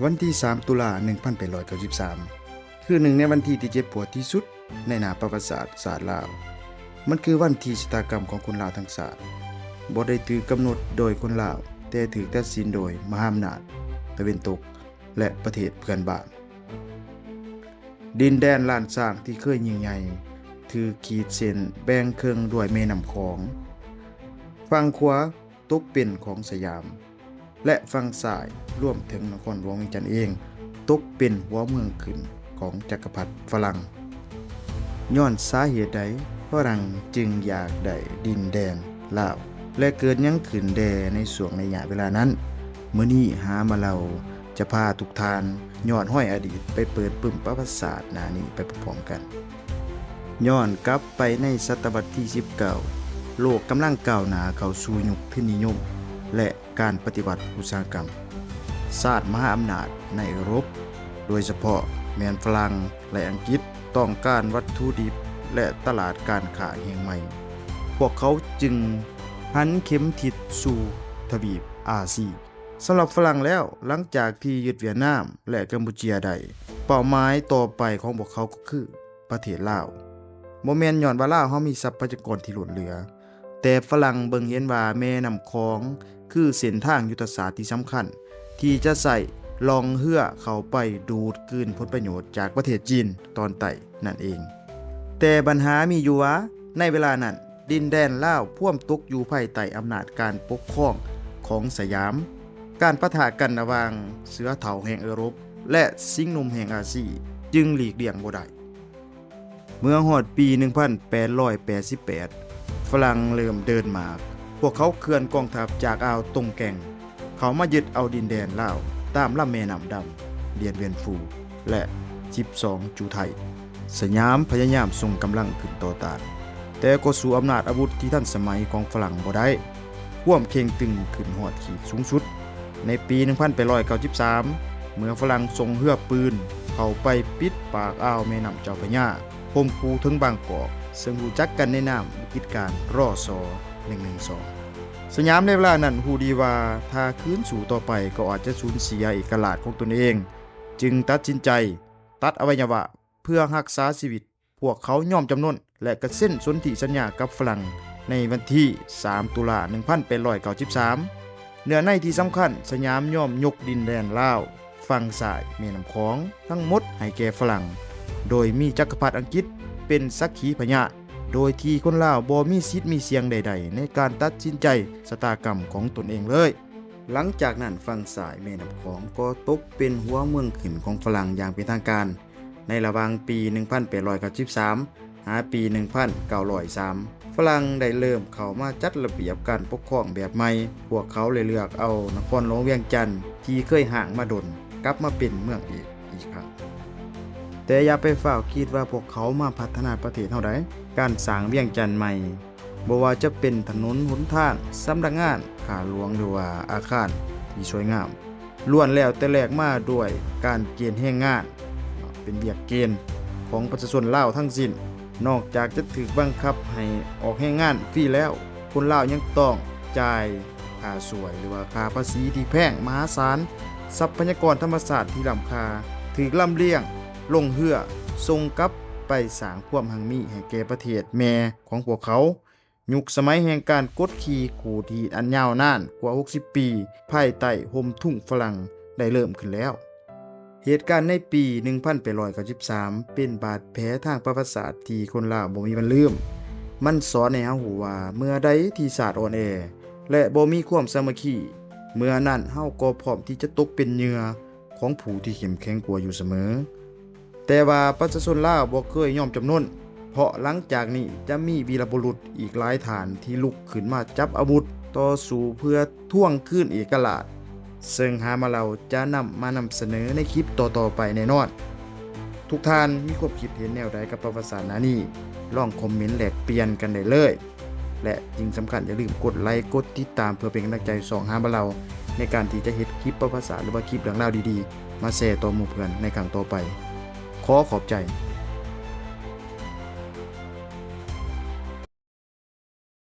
วันที่3ตุลา1893คือหนึ่งในวันที่เจ็บปวดที่สุดในหน้าประวัติศาสตร์ลาวมันคือวันที่ชะตากรรมของคนลาวทั้งชาติบ่ได้ถูกกำหนดโดยคนลาวแต่ถูกตัดสินโดยมหาอำนาจตะวันตกและประเทศเพื่อนบ้านดินแดนล้านสร้างที่เคยยิ่งใหญ่ถูกขีดเส้นแบ่งครึ่งด้วยแม่น้ำของฝั่งขวาตกเป็นของสยามและฝั่งซ้ายรวมถึงนครหลวงเวียงจันทน์เองตกเป็นหัวเมืองขึ้นของจักรพรรดิฝรั่งย้อนสาเหตุใดฝรั่งจึงอยากได้ดินแดนลาวและเกิดหยังขึ้นแด่ในช่วงระยะเวลานั้นมื้อนี้หามาเล่าจะพาทุกท่านย้อนห้อยอดีตไปเปิดปึ้มประวัติศาสตร์หน้านี้ไปพร้อมๆกันย้อนกลับไปในศตวรรษที่19โลกกำลังก้าวหน้าเข้าสู่ยุคทุนนิยมและการปฏิวัติอุตสาหกรรมชาติมหาอำนาจในยุโรปโดยเฉพาะแม้นฝรั่งและอังกฤษต้องการวัตถุดิบและตลาดการค้าแห่งใหม่พวกเขาจึงหันเข็มทิศสู่ทวีปอาซีสำหรับฝรั่งแล้วหลังจากที่ยึดเวียดนามและกัมพูเชียได้เป้าหมายต่อไปของพวกเขาก็คือประเทศลาวบ่แม่นย้อนว่าลาวเฮามีทรัพยากรที่ล้นเหลือแต่ฝรั่งเบิ่งเห็นว่าแม่น้ำคองคือเส้นทางยุทธศาสตร์ที่สำคัญที่จะใส่ลองเหือเข้าไปดูดกลืนผลประโยชน์จากประเทศจีนตอนใต้นั่นเองแต่ปัญหามีอยู่ว่าในเวลานั้นดินแดนลาวพ่วมตกอยู่ภายใต้อำนาจการปกครองของสยามการปะทะกันระหว่างเสือเฒ่าแห่งยุโรปและสิงห์หนุ่มแห่งอาซีจึงหลีกเลี่ยงบ่ได้เมื่อฮอดปี1888ฝรั่งเริ่มเดินมาพวกเขาเคลื่อนกองทัพจากอ่าวตงแก่งเขามายึดเอาดินแดนลาวตามลำแม่น้ำดำเดียนเวียนฟูและ12จูไทยสยามพยายามส่งกำลังขึ้นต่อต้านแต่ก็สู้อำนาจอาวุธที่ทันสมัยของฝรั่งบ่ได้ความเข่งตึงขึ้นฮอดขีดสูงสุดในปี1893เมื่อฝรั่งส่งเรือปืนเข้าไปปิดปากอ่าวแม่น้ำเจ้าพระยาข่มขู่ถึงบางกอกซึ่งรู้จักกันในนามวิกฤตการณ์รอซอ112สยามในเวลานั้นฮู้ดีว่าถ้าคืนสู่ต่อไปก็อาจจะสูญเสียเอกราชของตนเองจึงตัดสินใจตัดอวัยวะเพื่อรักษาชีวิตพวกเขายอมจำนนและก็เซ็นสนธิสัญญากับฝรั่งในวันที่3ตุลา1893เนื้อในที่สำคัญสยามยอมยกดินแดนลาวฝั่งซ้ายแม่น้ำของทั้งหมดให้แก่ฝรั่งโดยมีจักรพรรดิอังกฤษเป็นสักขีพยานโดยที่คนลาวบ่มีสิทธิ์มีเสียงใดๆในการตัดสินใจชะตากรรมของตนเองเลยหลังจากนั้นฝั่งซ้ายแม่น้ำของก็ตกเป็นหัวเมืองขึ้นของฝรั่งอย่างเป็นทางการในระหว่างปี1893หาปี1903ฝรั่งได้เริ่มเข้ามาจัดระเบียบการปกครองแบบใหม่พวกเขาเลยเลือกเอานครหลวงเวียงจันทน์ที่เคยห่างมาดนกลับมาเป็นเมืองอีกครั้งแต่อย่าไปฝ้าวคิดว่าพวกเขามาพัฒนาประเทศเท่าใดการสร้างเวียงจันทน์ใหม่บ่ว่าจะเป็นถนนหนทางสำนักงานข้าหลวงหรือว่าอาคารที่สวยงามล้วนแล้วแต่แรกมาด้วยการเกณฑ์แรงงานเป็นเวียกเกณฑ์ของประชาชนลาวทั้งสิ้นนอกจากจะถูกบังคับให้ออกแรงงานฟรีแล้วคนลาวยังต้องจ่ายค่าสวยหรือว่าค่าภาษีที่แพงมหาศาลทรัพยากรธรรมชาติที่ล้ำค่าถูกลำเลียงลงเรือส่งกลับไปสร้างความหังมีให้แก่ประเทศแม่ของพวกเขายุคสมัยแห่งการกดขี่ขู่ที่อันยาวนานกว่า60ปีภายใต้ห่มทุ่งฝรั่งได้เริ่มขึ้นแล้วเหตุการณ์ในปี1893เป็นบาดแผลทางประวัติศาสตร์ที่คนลาวบ่มีวันลืมมันสอนให้เฮารู้ว่าเมื่อใดที่ชาติอ่อนแอและบ่มีความสามัคคีเมื่อนั้นเฮาก็พร้อมที่จะตกเป็นเหยื่อของผู้ที่เข้มแข็งกว่าอยู่เสมอแต่ว่าประชาชนลาวบ่เคยยอมจำนนเพราะหลังจากนี้จะมีวีรบุรุษอีกหลายฐานที่ลุกขึ้นมาจับอาวุธต่อสู้เพื่อทวงคืนเอกราชซึ่งหามาเราจะนำเสนอในคลิปต่อๆไปแน่นอนทุกท่านมีความคิดเห็นแนวใดกับประวัติศาสตร์นี้ลองคอมเมนต์แลกเปลี่ยนกันได้เลยและยิ่งสำคัญอย่าลืมกดไลค์กดติดตามเพื่อเป็นกำลังใจส่องหามาเราในการที่จะเฮ็ดคลิปประวัติศาสตร์หรือว่าคลิปเรื่องราวดีๆมาแชร์ต่อหมู่เพื่อนในครั้งต่อไปขอขอบใจ